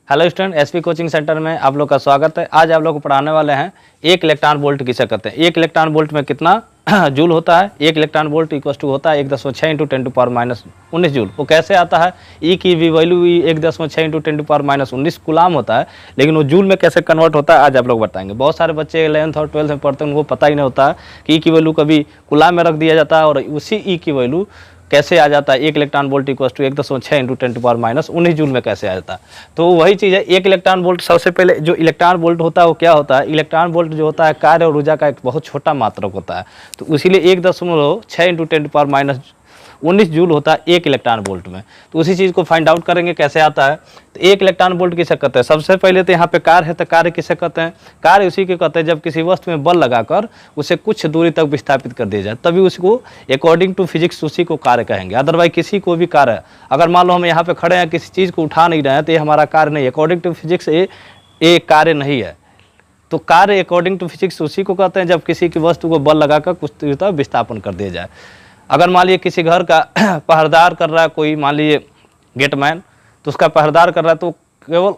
Hello student, SP coaching centre में आप लोग का स्वागत है। आज आप लोग को पढ़ाने वाले हैं एक इलेक्ट्रॉन वोल्ट किसे कहते हैं। एक इलेक्ट्रॉन वोल्ट में कितना जूल होता है। एक इलेक्ट्रॉन वोल्ट इक्वल टू होता है 1.6 इंटू 10⁻⁻19 जूल। वो कैसे आता है, ई की वी वैल्यू 1.6 इंटू 10⁻⁻19 गुलाम होता है, लेकिन वो जूल में कैसे कन्वर्ट होता है आज आप लोग बताएंगे। बहुत सारे बच्चे 11th और 12th में पढ़ते हैं, उनको पता ही नहीं होता है कि ई की वैल्यू कभी गुलाम में रख दिया जाता है और उसी ई की वैल्यू कैसे आ जाता है एक electron volt equal to 1.6 into 10⁻⁻19 joule में कैसे आ जाता है। तो वही चीज़ है, एक इलेक्ट्रॉन वोल्ट। सबसे पहले जो इलेक्ट्रॉन वोल्ट होता है वो क्या होता है, इलेक्ट्रॉन वोल्ट जो होता है कार्य और ऊर्जा का एक बहुत छोटा मात्रक होता है। तो इसीलिए 1.6 इंटू 10⁻⁻19 जूल होता है एक इलेक्ट्रॉन वोल्ट में। तो उसी चीज़ को फाइंड आउट करेंगे कैसे आता है। तो एक इलेक्ट्रॉन वोल्ट किसे कहते हैं। सबसे पहले तो यहाँ पे कार्य है, तो कार्य किसे कहते हैं। कार्य उसी के कहते हैं जब किसी वस्तु में बल लगाकर उसे कुछ दूरी तक विस्थापित कर दिया जाए, तभी उसको अकॉर्डिंग टू फिजिक्स उसी को कार्य कहेंगे। अदरवाइज किसी को भी कार्य, अगर मान लो हम यहाँ पे खड़े हैं किसी चीज़ को उठा नहीं रहे हैं तो ये हमारा कार्य नहीं है। अकॉर्डिंग टू फिजिक्स ये कार्य नहीं है। तो कार्य अकॉर्डिंग टू फिजिक्स उसी को कहते हैं जब किसी की वस्तु को बल लगाकर कुछ दूरी तक विस्थापन कर दिया जाए। अगर मान लीजिए किसी घर का पहरेदार कर रहा है कोई, मान लीजिए गेटमैन, तो उसका पहरेदार कर रहा है तो केवल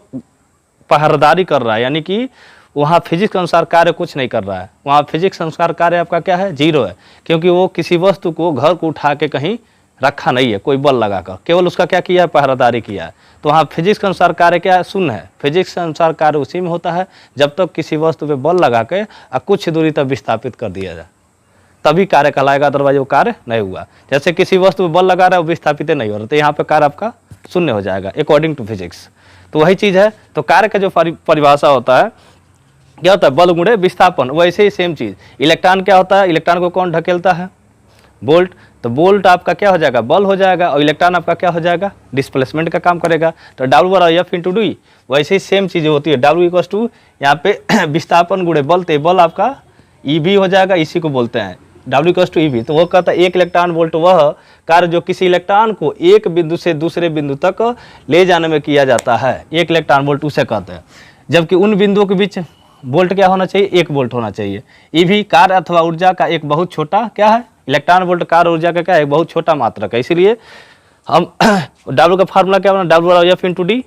पहरेदारी कर रहा है, यानी कि वहाँ फिजिक्स के अनुसार कार्य कुछ नहीं कर रहा है। वहाँ फिजिक्स के अनुसार कार्य आपका क्या है, जीरो है, क्योंकि वो किसी वस्तु को घर को उठा के कहीं रखा नहीं है कोई बल लगाकर, केवल उसका क्या किया है, पहरेदारी किया है। तो वहाँ फिजिक्स के अनुसार कार्य क्या है, शून्य है। फिजिक्स के अनुसार कार्य उसी में होता है जब तक किसी वस्तु पे बल लगा के कुछ दूरी तक विस्थापित कर दिया जाए, तभी कार्य कहलाएगा। अदरवाइज वो कार्य नहीं हुआ। जैसे किसी वस्तु पे बल लगा रहा है वो विस्थापित नहीं हो रहा, तो यहाँ पे कार्य आपका शून्य हो जाएगा अकॉर्डिंग टू फिजिक्स। तो वही चीज़ है। तो कार्य का जो परिभाषा होता है, क्या होता है, बल गुणे विस्थापन। वैसे ही सेम चीज़ इलेक्ट्रॉन क्या होता है, इलेक्ट्रॉन को कौन ढकेलता है, बोल्ट। तो बोल्ट आपका क्या हो जाएगा, बल हो जाएगा, और इलेक्ट्रॉन आपका क्या हो जाएगा, डिस्प्लेसमेंट का काम करेगा। तो W/F × D वैसे ही सेम चीज़ होती है। W इक्वल टू यहाँ पे विस्थापन गुणे बल, तो बल आपका EB हो जाएगा, इसी को बोलते हैं W इक्वल टू EB। तो वो कहता है एक इलेक्ट्रॉन वोल्ट वह कार्य जो किसी इलेक्ट्रॉन को एक बिंदु से दूसरे बिंदु तक ले जाने में किया जाता है, एक इलेक्ट्रॉन वोल्ट उसे कहते हैं। जबकि उन बिंदुओं के बीच वोल्ट क्या होना चाहिए, 1 वोल्ट होना चाहिए। EB कार्य अथवा ऊर्जा का एक बहुत छोटा क्या है, इलेक्ट्रॉन वोल्ट कार्य ऊर्जा का क्या है, एक बहुत छोटा मात्रक है। इसीलिए हम W का फार्मूला क्या बना, W/F × D।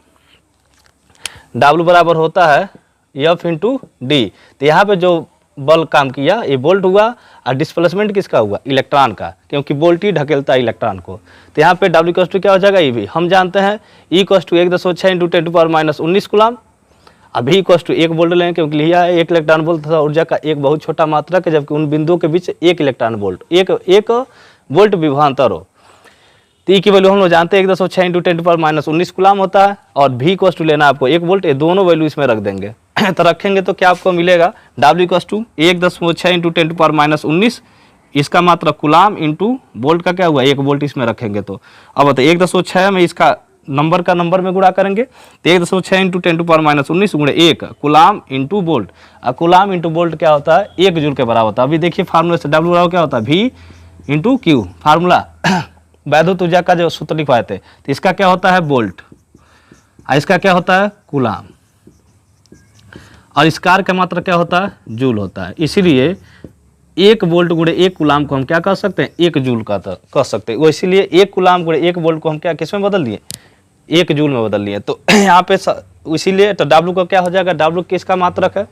W बराबर होता है F × D। तो यहाँ पे जो बल काम किया ये वोल्ट हुआ, और डिस्प्लेसमेंट किसका हुआ, इलेक्ट्रॉन का, क्योंकि वोल्ट ही ढकेलता है इलेक्ट्रॉन को। तो यहाँ पे W इक्वल टू क्या हो जाएगा, EB। हम जानते हैं E इक्वल टू 1.6 इंटू 10⁻⁻19 गुलाम। अभी इक्वल टू 1 वोल्ट लें, क्योंकि लिया है एक इलेक्ट्रॉन वोल्ट तथा ऊर्जा का एक बहुत छोटा मात्रक है, जबकि उन बिंदुओं के बीच 1 इलेक्ट्रॉन वोल्ट, एक वोल्ट विभवांतर हो। तो E की वैल्यू हम लोग जानते हैं 1.6 इंटू 10⁻⁻19 गुलाम होता है, और V इक्वल टू लेना आपको 1 वोल्ट। ये दोनों वैल्यू इसमें रख देंगे। तो रखेंगे तो क्या आपको मिलेगा, W इक्वल टू 1.6 इंटू 10⁻⁻19 इसका मात्रक गुलाम इंटू वोल्ट का क्या हुआ, 1 वोल्ट इसमें रखेंगे। तो अब बताइए 1.6 में इसका नंबर में गुणा करेंगे, तो 1.6 इंटू 10⁻⁻19 गुणे 1 गुलाम इंटू वोल्ट। और गुलाम इंटू वोल्ट क्या होता है, 1 जूल के बराबर होता है। अभी देखिए फार्मूले से W बराबर क्या होता है, V इंटू Q, फार्मूला वैद्युत ऊर्जा का जो सूत्र लिखवाए थे। तो इसका क्या होता है, वोल्ट, और इसका क्या होता है, गुलाम, और इस कार्य का मात्रा क्या होता है, जूल होता है। इसीलिए 1 वोल्ट गुणे 1 गुलाम को हम क्या कह सकते हैं, 1 जूल का कह सकते हैं। वो इसीलिए 1 गुलाम गुणे 1 वोल्ट को हम क्या किस में बदल दिए, 1 जूल में बदल लिए। तो यहाँ पे इसीलिए तो W का क्या हो जाएगा, W किसका मात्रक है,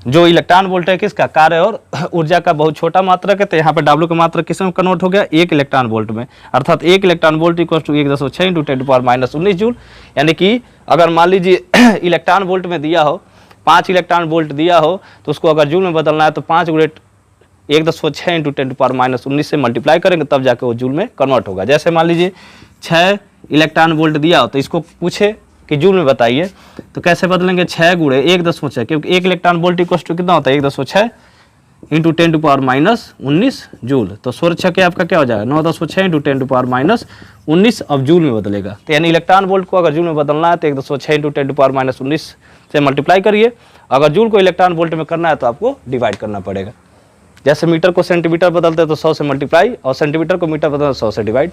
जो इलेक्ट्रॉन वोल्ट है किसका, कार्य और ऊर्जा का बहुत छोटा मात्रक है। तो यहाँ पे W का मात्रक किस में कन्वर्ट हो गया, 1 इलेक्ट्रॉन वोल्ट में। अर्थात 1 electron volt equal to 1.6 into 10⁻⁻19 joule. यानी कि अगर मान लीजिए इलेक्ट्रॉन वोल्ट में दिया हो, 5 इलेक्ट्रॉन वोल्ट दिया हो, तो उसको अगर जूल में बदलना है तो 5 गुणे 1.6 इंटू 10⁻�19 से मल्टीप्लाई करेंगे, तब जाके वो जूल में कन्वर्ट होगा। जैसे मान लीजिए 6 इलेक्ट्रॉन वोल्ट दिया हो, तो इसको पूछे कि जूल में बताइए, तो कैसे बदलेंगे, 6 गुणे 1.6, क्योंकि 1 इलेक्ट्रॉन वोल्ट इक्वल टू कितना होता है, 1.6 इंटू 10⁻⁻19 जूल। तो 16 के आपका क्या हो जाएगा, 9.6 इंटू 10⁻⁻19 अब जूल में बदलेगा। तो यानी इलेक्ट्रॉन वोल्ट को अगर जूल में बदलना है तो 1.6 इंटू 10⁻⁻19 से मल्टीप्लाई करिए। अगर जूल को इलेक्ट्रॉन वोल्ट में करना है तो आपको डिवाइड करना पड़ेगा। जैसे मीटर को सेंटीमीटर बदलते हैं तो 100 से मल्टीप्लाई, और सेंटीमीटर को मीटर बदलते हैं 100 से डिवाइड।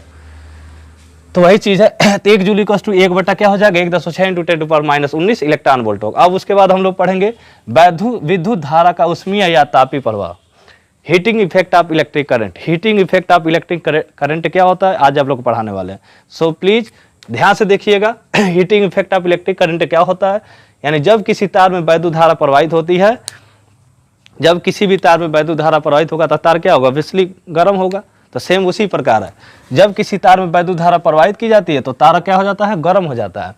तो वही चीज़ है। तो 1 जूल इक्वल टू 1 बटा क्या हो जाएगा, 1.6 इंटू 10⁻⁻19 इलेक्ट्रॉन वोल्ट होगा। अब उसके बाद हम लोग पढ़ेंगे विद्युत धारा का उष्मीय या तापीय प्रवाह, heating effect of electric current. Heating effect of electric current क्या होता है आज आप लोग को पढ़ाने वाले हैं। सो प्लीज ध्यान से देखिएगा heating effect of electric current क्या होता है, यानी जब किसी तार में वैद्युत धारा प्रवाहित होती है, जब किसी भी तार में वैद्युत धारा प्रवाहित होगा तो तार क्या होगा, ऑब्वियसली गर्म होगा। तो सेम उसी प्रकार है, जब किसी तार में वैद्युत धारा प्रवाहित की जाती है तो तार क्या हो जाता है, गर्म हो जाता है।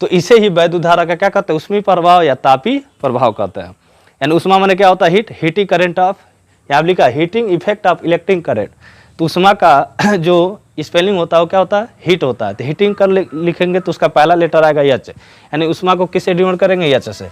तो इसे ही वैद्युत धारा का क्या कहते हैं, ऊष्मीय प्रभाव या तापीय प्रभाव कहते हैं। यानी ऊष्मा माने क्या होता है, हीट, हीटिंग करंट ऑफ, यहाँ लिखा heating effect of electric current. तो ऊष्मा का जो स्पेलिंग होता है वो क्या होता है, हीट होता है। तो हीटिंग कर लिखेंगे तो उसका पहला लेटर आएगा एच, यानी ऊष्मा को किससे डिनोट करेंगे, एच से।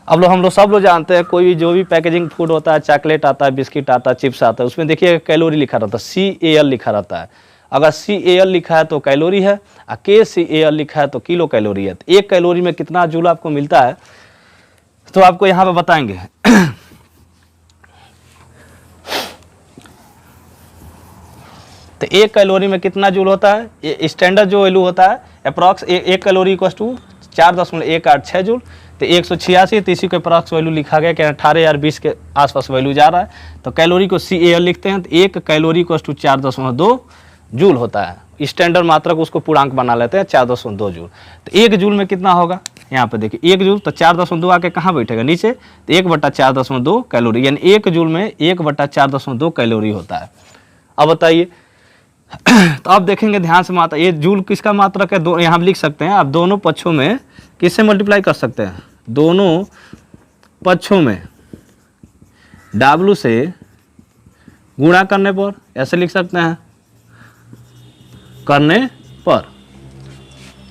अब हम लोग सब लोग जानते हैं, कोई भी जो भी पैकेजिंग फूड होता है, चॉकलेट आता है, बिस्किट आता है, चिप्स आता है, उसमें देखिए कैलोरी लिखा रहता है, CAL लिखा रहता है। अगर CAL लिखा है तो कैलोरी है, और KCAL लिखा है तो किलो कैलोरी है। तो एक कैलोरी में कितना जूल आपको मिलता है, तो आपको यहाँ पे बताएंगे। तो एक कैलोरी में कितना जूल होता है, स्टैंडर्ड जो वैल्यू होता है अप्रॉक्स एक कैलोरी इक्वल टू 4.186 जूल। तो 186, तो इसी के अप्रॉक्स वैल्यू लिखा गया कि 18,020 के आसपास वैल्यू जा रहा है। तो कैलोरी को CAL लिखते हैं, तो एक कैलोरी इक्वल टू 4.2 जूल होता है। स्टैंडर्ड मात्रक उसको पूर्णांक बना लेते हैं 4.2 जूल। तो एक जूल में कितना होगा, यहाँ पे देखिए 1 जूल, तो 4.2 आके कहाँ बैठेगा, नीचे। तो 1/4.2 कैलोरी, यानी 1 जूल में 1/4.2 कैलोरी होता है। अब बताइए तो आप देखेंगे ध्यान से, मात्रा ये जूल किसका मात्रक है, दो यहाँ लिख सकते हैं आप, दोनों पक्षों में किससे मल्टीप्लाई कर सकते हैं, दोनों पक्षों में W से गुणा करने पर, ऐसे लिख सकते हैं, करने पर।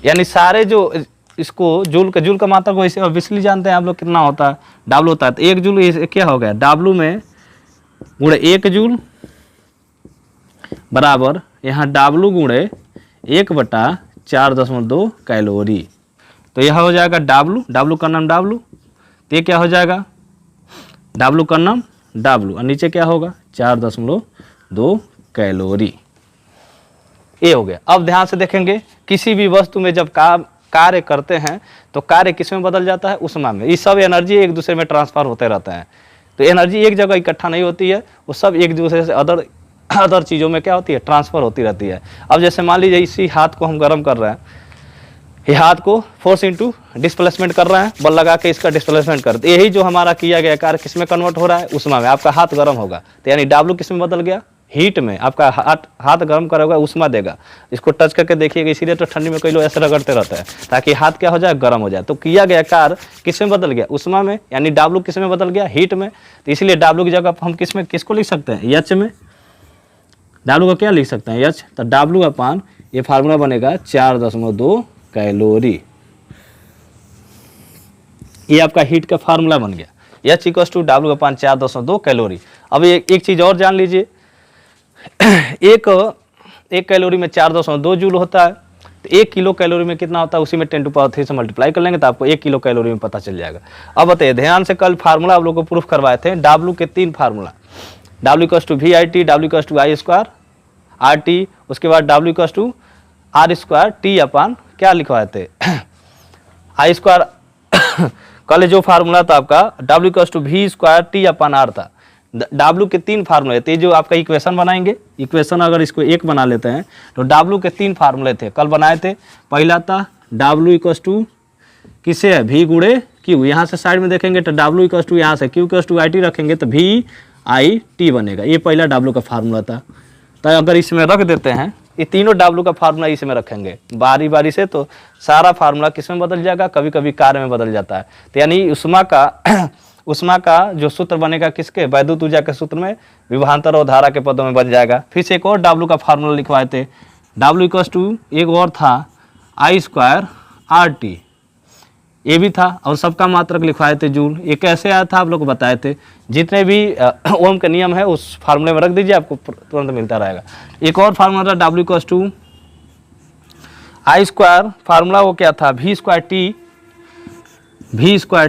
यानी सारे जो इसको जूल का मात्रक को इसे ऑब्वियसली जानते हैं आप लोग, कितना होता है, W होता है। तो 1 जूल क्या हो गया, W में गुणे 1 जूल बराबर यहाँ W गुणे 1/4.2 कैलोरी। तो यह हो जाएगा W का नाम W, तो ये क्या हो जाएगा, W का नाम W, और नीचे क्या होगा 4.2 कैलोरी। ये हो गया। अब ध्यान से देखेंगे, किसी भी वस्तु में जब कार्य करते हैं तो कार्य किस में बदल जाता है, ऊष्मा में। ये सब एनर्जी एक दूसरे में ट्रांसफर होते रहते हैं। तो एनर्जी एक जगह इकट्ठा नहीं होती है, वो सब एक दूसरे से अदर चीज़ों में क्या होती है, ट्रांसफर होती रहती है। अब जैसे मान लीजिए इसी हाथ को हम गर्म कर रहे हैं, ये हाथ को फोर्स इनटू डिस्प्लेसमेंट कर रहे हैं, बल लगा के इसका डिस्प्लेसमेंट करते, यही जो हमारा किया गया कार्य किस में कन्वर्ट हो रहा है, ऊष्मा में। आपका हाथ गर्म होगा तो यानी W किस में बदल गया, हीट में। आपका हाथ गर्म करेगा, ऊष्मा देगा। इसको टच करके देखिएगा, इसीलिए तो ठंडी में कई लोग ऐसे रगड़ते रहते हैं ताकि हाथ क्या हो जाए, गर्म हो जाए। तो किया गया कार्य किस में बदल गया, ऊष्मा में, यानी W किस में बदल गया, हीट में। तो इसलिए W की जगह हम किसको लिख सकते हैं, H में। W को क्या लिख सकते हैं, H। तो W अपान ये फार्मूला बनेगा 4.2 कैलोरी। ये आपका हीट का फार्मूला बन गया, H equal to W upon 4.2 calorie. अब एक चीज़ और जान लीजिए, एक कैलोरी में 4.2 जूल होता है। तो 1 किलो कैलोरी में कितना होता है, उसी में 10⁻³ से मल्टीप्लाई कर लेंगे तो आपको 1 किलो कैलोरी में पता चल जाएगा। अब बताइए, ध्यान से कल फार्मूला आप लोगों को प्रूफ करवाए थे, W के 3 formula, W equal to VIT, W equal to I² RT, उसके बाद W equal to R² T upon क्या लिखवाए थे I²। कल जो फार्मूला था आपका W equal to V² T upon R था। W के 3 फार्मूले थे, जो आपका इक्वेशन बनाएंगे, इक्वेशन अगर इसको 1 बना लेते हैं तो W के 3 फार्मूले थे, कल बनाए थे। पहला था W इक्वल टू किससे है, V गुणे Q। यहाँ से साइड में देखेंगे तो W इक्वल टू, यहाँ से Q इक्वल टू IT रखेंगे तो VIT बनेगा। ये पहला W का फार्मूला था। तो अगर इसमें रख देते हैं, ये तीनों W का फार्मूला इसमें रखेंगे बारी बारी से, तो सारा फार्मूला किस में बदल जाएगा, कभी कभी कार्य में बदल जाता है। तो यानी ऊष्मा का जो सूत्र बनेगा किसके, वैद्युत ऊर्जा के सूत्र में विभवांतर और धारा के पदों में बन जाएगा। फिर से एक और W का फार्मूला लिखवाए थे, W इक्वल टू एक और था I² RT, ये भी था, और सबका मात्रक लिखवाए थे जूल। ये कैसे आया था आप लोग को बताए थे। जितने भी ओम का नियम है उस फार्मूले में रख दीजिए, आपको तुरंत मिलता रहेगा। एक और फार्मूला था W equal to I², formula वो क्या था, V²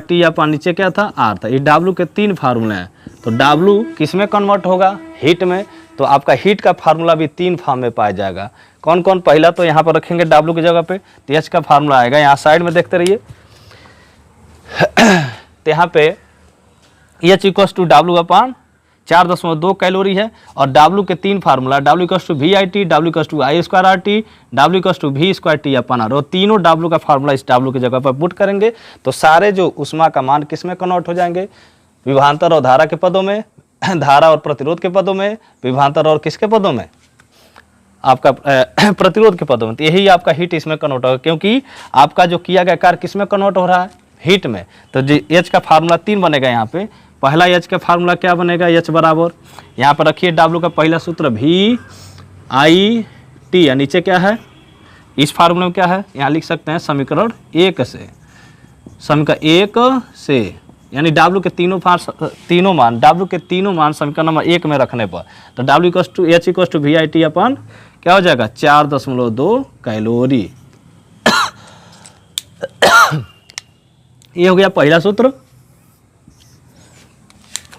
T अपान नीचे क्या था, R था। ये W के 3 फार्मूले हैं। तो W किस में कन्वर्ट होगा, हीट में। तो आपका हीट का फार्मूला भी 3 फॉर्म में पाया जाएगा। कौन कौन, पहला तो यहाँ पर रखेंगे W की जगह पे, तो H का फार्मूला आएगा, यहाँ साइड में देखते रहिए। तो यहाँ पे H equal to W upon 4.2 calorie है। और W के 3 formula, W equals to VIT, W equals to I square RT, W equals to V square T upon R, और तीनों W का फार्मूला इस W की जगह पर पुट करेंगे तो सारे जो ऊष्मा का मान किस में कन्वर्ट हो जाएंगे, विभवांतर और धारा के पदों में, धारा और प्रतिरोध के पदों में, विभवांतर और किसके पदों में, आपका प्रतिरोध के पदों में। तो यही आपका हीट इसमें कन्वर्ट होगा, क्योंकि आपका जो किया गया कार्य किस में कन्वर्ट हो रहा है, हीट में। तो H का फार्मूला 3 बनेगा यहाँ पे। पहला H का फार्मूला क्या बनेगा, H बराबर, यहाँ पर रखिए W का पहला सूत्र VIT, या नीचे क्या है, इस फार्मूले में क्या है, यहाँ लिख सकते हैं समीकरण 1 से, समीकरण 1 से, यानी W के तीनों मान, W के तीनों मान समीकरण नंबर 1 में रखने पर, तो W equals to H equals to VIT upon क्या हो जाएगा, 4.2 कैलोरी। ये हो गया पहला सूत्र।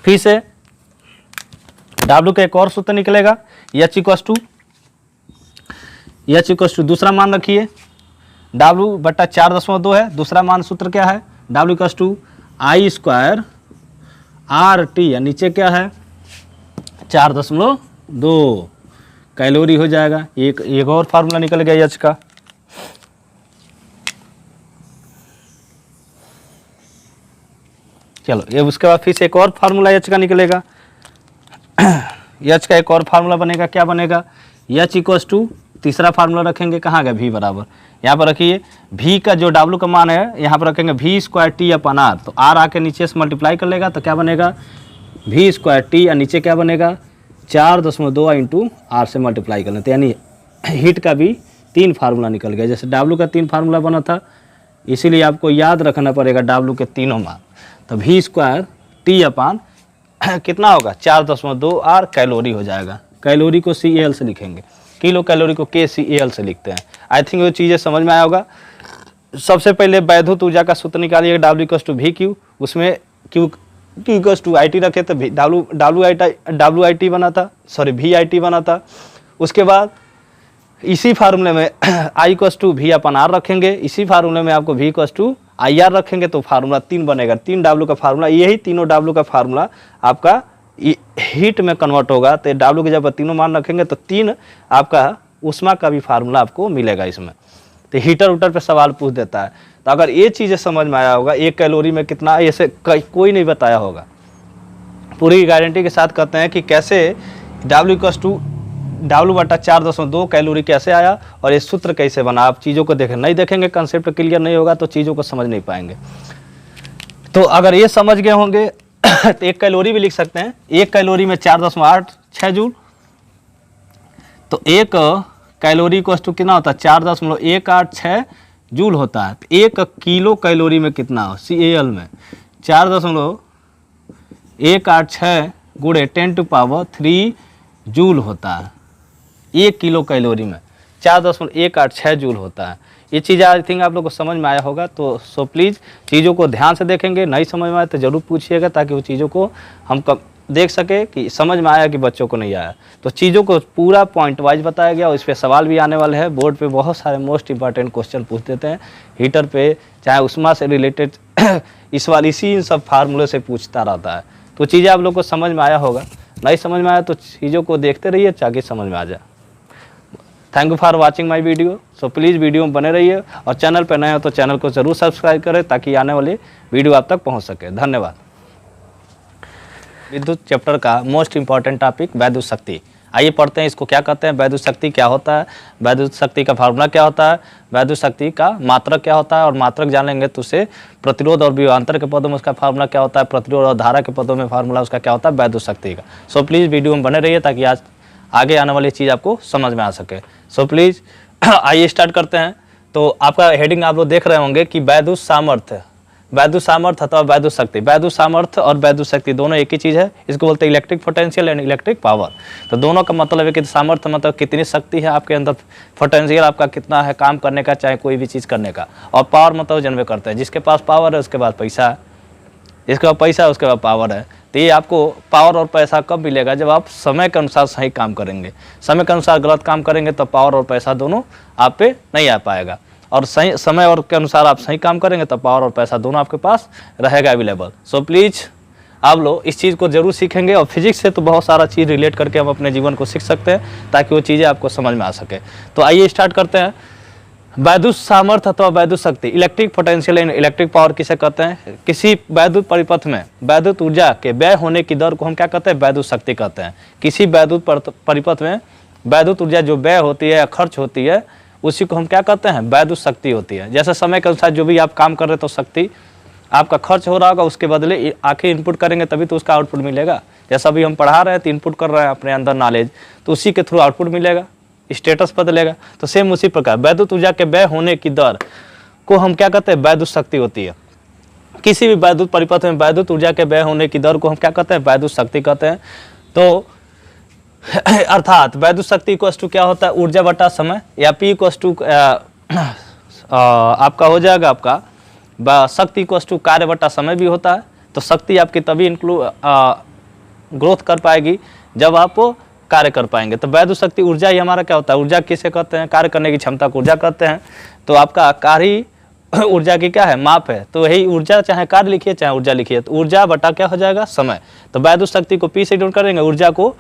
फिर से W का एक और सूत्र निकलेगा, H इक्वल्स टू दूसरा मान रखिए, W बट्टा 4.2 है, दूसरा मान सूत्र क्या है, W equals to I square RT, या नीचे क्या है 4.2 कैलोरी हो जाएगा। एक और फार्मूला निकल गया H का, चलो ये उसके बाद फिर से एक और फार्मूला H का निकलेगा। H का एक और फार्मूला बनेगा, क्या बनेगा, H इक्वल्स टू तीसरा फार्मूला रखेंगे, कहाँ गया V बराबर, यहाँ पर रखिए V का जो W का मान है यहाँ पर रखेंगे V square T upon R, तो R आके नीचे से मल्टीप्लाई कर लेगा तो क्या बनेगा V स्क्वायर T, या नीचे क्या बनेगा 4.2 इंटू R से मल्टीप्लाई कर लेते, यानी हीट का भी 3 फार्मूला निकल गया। जैसे W का 3 फार्मूला बना था, इसीलिए आपको याद रखना पड़ेगा W के तीनों मान। तो V स्क्वायर T अपन कितना होगा 4.2 R कैलोरी हो जाएगा। कैलोरी को CAL से लिखेंगे, किलो कैलोरी को KCAL से लिखते हैं। आई थिंक वो चीज़ें समझ में आया होगा। सबसे पहले वैद्युत ऊर्जा का सूत्र निकालिएगा, W इक्वल्स टू VQ, उसमें Q इक्वल्स टू IT रखे तो WIT बना था, सॉरी VIT बना था। उसके बाद इसी फार्मूले में I equals to V upon R रखेंगे, इसी फार्मूले में आपको V इक्वल्स टू IR रखेंगे, तो फार्मूला 3 बनेगा। 3 W का फार्मूला, यही तीनों W का फार्मूला आपका हीट में कन्वर्ट होगा। तो W के जब तीनों मान रखेंगे तो 3 आपका ऊष्मा का भी फार्मूला आपको मिलेगा इसमें। तो हीटर उटर पे सवाल पूछ देता है, तो अगर ये चीज़ें समझ में आया होगा, 1 कैलोरी में कितना, ऐसे कोई नहीं बताया होगा। पूरी गारंटी के साथ कहते हैं कि कैसे W इक्वल्स टू W बटा 4.2 कैलोरी कैसे आया और ये सूत्र कैसे बना। आप चीज़ों को नहीं देखेंगे, कंसेप्ट क्लियर नहीं होगा तो चीज़ों को समझ नहीं पाएंगे। तो अगर ये समझ गए होंगे तो 1 कैलोरी भी लिख सकते हैं। 1 कैलोरी में 4.86 जूल, तो 1 कैलोरी को टू कितना होता है 4.186 जूल होता है। तो 1 किलो कैलोरी में कितना हो, CAL में 4.186 गुणे 10⁻³ जूल होता है। 1 किलो कैलोरी में 4.186 जूल होता है। ये चीज़ आई थिंक आप लोग को समझ में आया होगा। तो सो प्लीज़ चीज़ों को ध्यान से देखेंगे, नहीं समझ में आए तो ज़रूर पूछिएगा, ताकि वो चीज़ों को हम देख सके कि समझ में आया कि बच्चों को नहीं आया। तो चीज़ों को पूरा पॉइंट वाइज बताया गया और इस पर सवाल भी आने वाले हैं। बोर्ड पे बहुत सारे मोस्ट इंपॉर्टेंट क्वेश्चन पूछ देते हैं हीटर पे, चाहे उष्मा से रिलेटेड इसी इन सब फार्मूले से पूछता रहता है। तो चीज़ें आप लोग को समझ में आया होगा, नहीं समझ में आया तो चीज़ों को देखते रहिए ताकि समझ में आ जाए। Thank you for watching my video. So please video में बने रहिए और चैनल पर नए हो तो चैनल को ज़रूर सब्सक्राइब करें ताकि आने वाली वीडियो आप तक पहुंच सके। धन्यवाद। विद्युत चैप्टर का मोस्ट इंपॉर्टेंट टॉपिक वैद्युत शक्ति। आइए पढ़ते हैं इसको क्या कहते हैं, वैद्युत शक्ति क्या होता है, वैद्युत शक्ति का फार्मूला क्या होता है, वैद्युत शक्ति का मात्रक क्या होता है, और मात्रक जान लेंगे तो उसे प्रतिरोध और विभवांतर के पदों में उसका फार्मूला क्या होता है, प्रतिरोध और धारा के पदों में फार्मूला उसका क्या होता है वैद्युत शक्ति का। सो प्लीज़ वीडियो में बने रहिए ताकि आज आगे आने वाली चीज़ आपको समझ में आ सके। सो प्लीज़ आइए स्टार्ट करते हैं। तो आपका हेडिंग आप लोग देख रहे होंगे कि वैद्युत सामर्थ्य, वैद्युत सामर्थ्य अथवा वैद्युत शक्ति। वैद्युत सामर्थ्य और वैद्युत शक्ति दोनों एक ही चीज़ है। इसको बोलते हैं electric potential and electric power. तो दोनों का मतलब है कि सामर्थ्य मतलब कितनी शक्ति है आपके अंदर, पोटेंशियल आपका कितना है काम करने का, चाहे कोई भी चीज़ करने का, और पावर मतलब जनवे करते हैं। जिसके पास पावर है उसके पास पैसा है, जिसके पास पैसा है उसके पास पावर है। तो ये आपको पावर और पैसा कब मिलेगा, जब आप समय के अनुसार सही काम करेंगे। समय के अनुसार गलत काम करेंगे तो पावर और पैसा दोनों आप पे नहीं आ पाएगा, और सही समय और के अनुसार आप सही काम करेंगे तो पावर और पैसा दोनों आपके पास रहेगा अवेलेबल। सो प्लीज़ आप लोग इस चीज़ को जरूर सीखेंगे और फिजिक्स से तो बहुत सारा चीज़ रिलेट करके हम अपने जीवन को सीख सकते हैं ताकि वो चीज़ें आपको समझ में आ सके। तो आइए स्टार्ट करते हैं। वैद्युत सामर्थ्य अथवा वैद्युत शक्ति, electric potential and electric power किसे कहते हैं? किसी वैद्युत परिपथ में वैद्युत ऊर्जा के व्यय होने की दर को हम क्या कहते हैं? वैद्युत शक्ति कहते हैं। किसी वैद्युत परिपथ में वैद्युत ऊर्जा जो व्यय होती है या खर्च होती है उसी को हम क्या कहते हैं? वैद्युत शक्ति होती है। जैसे समय के अनुसार जो भी आप काम कर रहे तो शक्ति आपका खर्च हो रहा होगा, उसके बदले आखिर इनपुट करेंगे तभी तो उसका आउटपुट मिलेगा। जैसा अभी हम पढ़ा रहे हैं तो इनपुट कर रहे हैं अपने अंदर नॉलेज, तो उसी के थ्रू आउटपुट मिलेगा, स्टेटस बदलेगा। तो सेम उसी प्रकार वैद्युत ऊर्जा के व्यय होने की दर को हम क्या कहते हैं? वैद्युत शक्ति होती है। किसी भी वैद्युत परिपथ में वैद्युत ऊर्जा के व्यय होने की दर को हम क्या कहते हैं? वैद्युत शक्ति कहते हैं। तो अर्थात वैद्युत शक्ति इक्वल्स टू क्या होता है? ऊर्जा बटा समय, या P इक्वल्स टू आपका हो जाएगा आपका शक्ति इक्वल्स टू कार्य बटा समय भी होता है। तो शक्ति आपकी तभी ग्रोथ कर पाएगी जब आप कार्य कर पाएंगे। तो वैद्युत शक्ति ऊर्जा ही हमारा क्या होता है? ऊर्जा किसे कहते हैं? कार्य करने की क्षमता को ऊर्जा कहते हैं। तो आपका कार्य ऊर्जा की क्या है? माप है। तो यही ऊर्जा चाहे कार्य लिखिए चाहे ऊर्जा लिखिए, तो ऊर्जा बटा क्या हो जाएगा? समय। तो वैद्युत शक्ति को P से डिनोट करेंगे, ऊर्जा को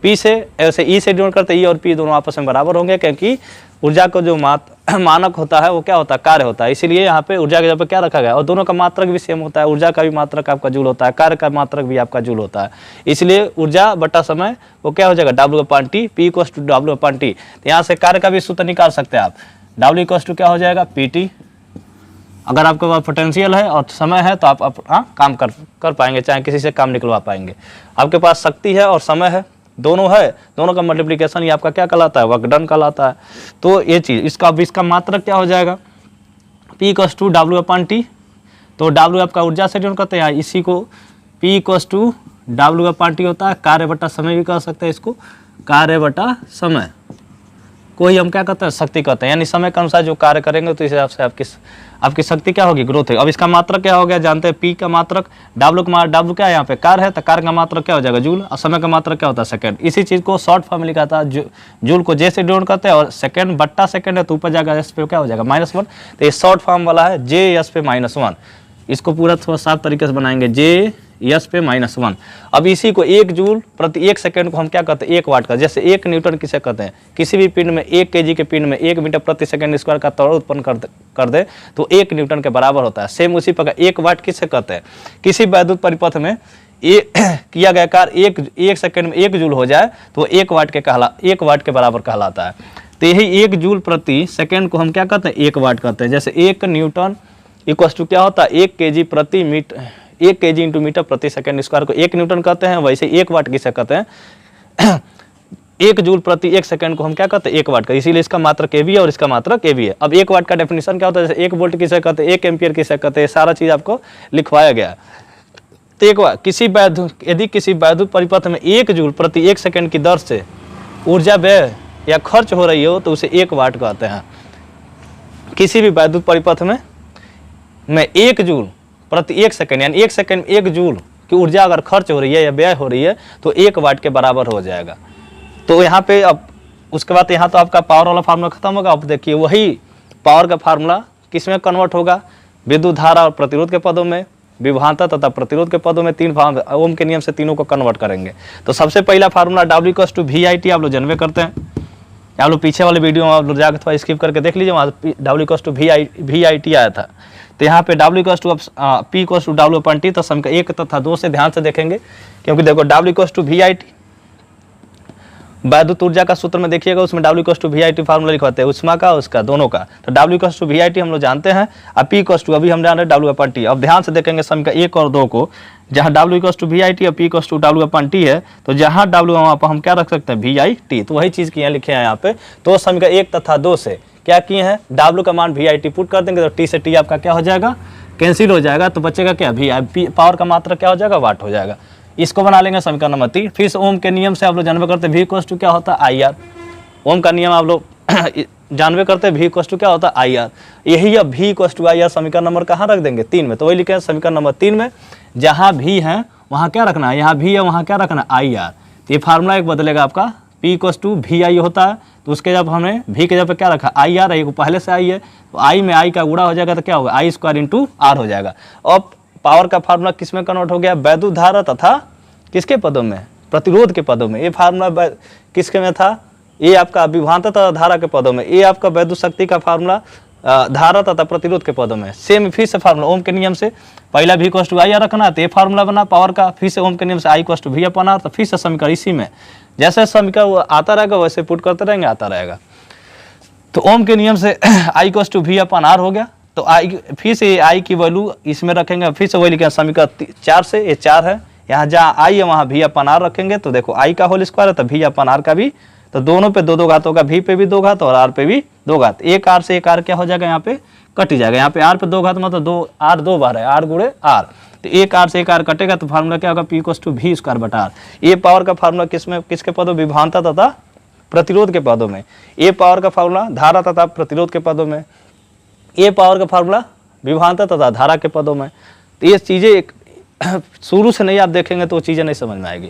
P से ऐसे E से डिनोट करते हैं। E और P दोनों आपस में बराबर होंगे क्योंकि ऊर्जा का जो मानक होता है वो क्या होता है? कार्य होता है। इसीलिए यहाँ पे ऊर्जा के जगह पे क्या रखा गया? और दोनों का मात्रक भी सेम होता है। ऊर्जा का भी मात्रक आपका जूल होता है, कार्य का मात्रक भी आपका जूल होता है। इसलिए ऊर्जा बटा समय वो क्या हो जाएगा? W/T, P equals to W/T। तो यहाँ से कार्य का भी सूत्र निकाल सकते हैं आप। W इक्वल्स टू क्या हो जाएगा? PT। अगर आपके पास पोटेंशियल है और समय है तो आप काम कर पाएंगे, चाहे किसी से काम निकलवा पाएंगे। आपके पास शक्ति है और समय है, दोनों है, दोनों का मल्टीप्लिकेशन ही आपका क्या कहलाता है? वर्क डन कहलाता है। तो ये चीज़ इसका मात्रक क्या हो जाएगा? P equals to W/T। तो W आपका ऊर्जा से डिनोट करते हैं, इसी को P इक्वल्स टू W/T होता है। कार्य बटा समय भी कह सकते हैं इसको, कार्य बटा समय को ही हम क्या कहते हैं? शक्ति कहते हैं। यानी समय के अनुसार जो कार्य करेंगे तो इस हिसाब से आपकी शक्ति क्या होगी? ग्रोथ है। अब इसका मात्रक क्या हो गया? जानते हैं P का मात्रक, W क्या है? यहाँ पे कार्य है तो कार्य का मात्रक क्या हो जाएगा? जूल। और समय का मात्रक क्या होता है? सेकंड। इसी चीज को शॉर्ट फॉर्म में लिखा था, जूल को J से डिनोट करते हैं और सेकंड बट्टा सेकंड है तो ऊपर जाएगा S पे क्या हो जाएगा? -1। तो ये शॉर्ट फॉर्म वाला है JS पे -1। इसको पूरा थोड़ा साफ तरीके से बनाएंगे, JS पे -1। अब इसी को 1 जूल प्रति 1 सेकंड को हम क्या कहते हैं? 1 वाट का। जैसे 1 न्यूटन किसे कहते हैं? किसी भी पिंड में 1 kg के पिंड में 1 मीटर प्रति सेकंड स्क्वायर का त्वरण उत्पन्न कर दे तो 1 न्यूटन के बराबर होता है। सेम उसी प्रकार 1 वाट किसे कहते हैं? किसी वैद्युत परिपथ में किया गया कार्य 1 सेकंड में 1 जूल हो जाए तो 1 वाट के बराबर कहलाता है। तो यही 1 जूल प्रति सेकंड को हम क्या कहते हैं? 1 वाट कहते हैं। जैसे 1 न्यूटन इक्वल्स टू क्या होता है? 1 kg प्रति मीटर, 1 kg इंटू मीटर प्रति सेकंड स्क्वायर को 1 न्यूटन कहते हैं। वैसे 1 वाट किसे कहते हैं? 1 जूल प्रति 1 सेकंड को हम क्या कहते हैं? 1 वाट का। इसीलिए इसका मात्रक AB है और इसका मात्रक AB है। अब 1 वाट का डेफिनेशन क्या होता है? जैसे 1 वोल्ट किसे कहते हैं? 1 एम्पियर किसे कहते हैं? सारा चीज आपको लिखवाया गया है। तो यदि किसी वैद्युत परिपथ में 1 जूल प्रति 1 सेकंड की दर से ऊर्जा व्यय या खर्च हो रही हो तो उसे 1 वाट कहते हैं। किसी भी वैद्युत परिपथ में 1 जूल प्रति 1 सेकंड यानी 1 सेकंड में 1 जूल की ऊर्जा अगर खर्च हो रही है या व्यय हो रही है तो 1 वाट के बराबर हो जाएगा। तो यहाँ पे अब उसके बाद यहाँ तो आपका पावर वाला फार्मूला खत्म होगा। अब देखिए वही पावर का फार्मूला किस में कन्वर्ट होगा? विद्युत धारा और प्रतिरोध के पदों में, विभवांतर तथा प्रतिरोध के पदों में, 3 भाग ओम के नियम से तीनों को कन्वर्ट करेंगे। तो सबसे पहला formula W equals to VIT आप लोग जानबे करते हैं। आप लोग पीछे वाले वीडियो में आप लोग जाकर थोड़ा स्किप करके देख लीजिए, वहाँ W इक्वल्स टू VIT आया था। तो यहाँ पे W equals to P equals to W/T। तो सम का 1 तथा 2 से ध्यान से देखेंगे क्योंकि देखो W इक्वल्स टू VIT वैद्युत ऊर्जा का सूत्र में देखिएगा, उसमें W equals to VIT formula लिखवाते हैं, उष्मा का उसका दोनों का। तो W इक्वल्स टू VIT हम लोग जानते हैं और P इक्वल्स टू अभी हम जान रहे हैं W/T। अब ध्यान से देखेंगे सम का 1 और 2 को, जहाँ W इक्वल्स टू VIT और P इक्वल्स टू W/T है तो जहाँ W वहाँ पर हम क्या रख सकते हैं? VIT। तो वही चीज़ की यहाँ लिखे हैं यहाँ पे। तो सम का 1 तथा 2 से क्या किए हैं? W का मान VIT पुट कर देंगे तो T से T आपका क्या हो जाएगा? कैंसिल हो जाएगा। तो बचेगा क्या? VI। पावर का मात्रा क्या हो जाएगा? वाट हो जाएगा। इसको बना लेंगे समीकरण नंबर 3। फिर से ओम के नियम से आप लोग जानबे करते हैं V इक्वल्स टू क्या होता है? IR। ओम का नियम आप लोग जानबे करते हैं V इक्वल्स टू क्या होता है? IR। यही अब V इक्वल्स टू IR समीकरण नंबर कहाँ रख देंगे? 3 में। तो वही लिखे हैं समीकरण नंबर 3 में, जहाँ V है वहाँ क्या रखना है? यहाँ V है वहाँ क्या रखना है? IR। तो ये फार्मूला एक बदलेगा आपका, P इक्वल्स टू VI होता है तो उसके जब हमने V के जगह पे क्या रखा? IR है, पहले से I है तो I में I का गुणा हो जाएगा तो क्या होगा? I² × R हो जाएगा। अब पावर का फार्मूला किस में कन्वर्ट हो गया, वैद्युत धारा तथा किसके पदों में, प्रतिरोध के पदों में। ये फार्मूला किसके में था, ये आपका विभवांतर तथा धारा के पदों में, ये आपका वैद्युत शक्ति का फार्मूला धारा तथा प्रतिरोध के पदों में। सेम फिर से फार्मूला ओम के नियम से पहला V = I रखना, तो ये फार्मूला बना पावर का, फिर से ओम के नियम से I = V/R, तो फिर से समीकरण इसी में जैसे समीकरण वो आता रहेगा वैसे पुट करते रहेंगे, आता रहेगा। तो ओम के नियम से I = V/R हो गया। तो I फिर से I की वैल्यू इसमें रखेंगे, फिर से वही लिखेंगे समीकरण 4 से, ये 4 है, यहाँ जहाँ I है वहाँ V/R रखेंगे। तो देखो I का होल स्क्वायर है तो V/R का भी, तो दोनों पे 2 घात होगा, V पे भी 2 घात और R पे भी 2 घात। एक R से एक R क्या हो जाएगा, यहाँ पे कट ही जाएगा। यहाँ पे R पे 2 घात मतलब 2 R 2 बार है, R गुणे R, तो एक R से एक R कटेगा तो फार्मूला क्या होगा, P = V²/R। ये पावर का फार्मूला किसमें, किसके पदों, विभवांतर तथा प्रतिरोध के पदों में। ये पावर का फार्मूला धारा तथा प्रतिरोध के पदों में। ये पावर का फार्मूला विभवांतर तथा धारा के पदों में। तो ये चीज़ें शुरू से नहीं आप देखेंगे तो चीज़ें नहीं समझ में आएगी।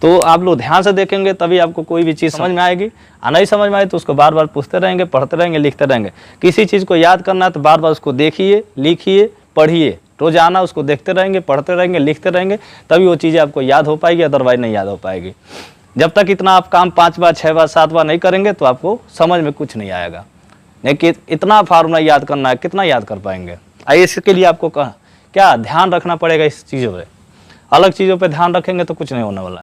तो आप लोग ध्यान से देखेंगे तभी आपको कोई भी चीज़ समझ में आएगी, और नहीं समझ में आए तो उसको बार बार पूछते रहेंगे, पढ़ते रहेंगे, लिखते रहेंगे। किसी चीज़ को याद करना है तो बार बार उसको देखिए, लिखिए, पढ़िए, रोजाना उसको देखते रहेंगे, पढ़ते रहेंगे, लिखते रहेंगे, तभी वो चीज़ें आपको याद हो पाएगी, अदरवाइज नहीं याद हो पाएगी। जब तक इतना आप काम 5 बार 6 बार 7 बार नहीं करेंगे तो आपको समझ में कुछ नहीं आएगा। नहीं कि इतना फार्मूला याद करना है, कितना याद कर पाएंगे। इसके लिए आपको क्या ध्यान रखना पड़ेगा, इस चीज़ों पर। अलग चीज़ों पर ध्यान रखेंगे तो कुछ नहीं होने वाला।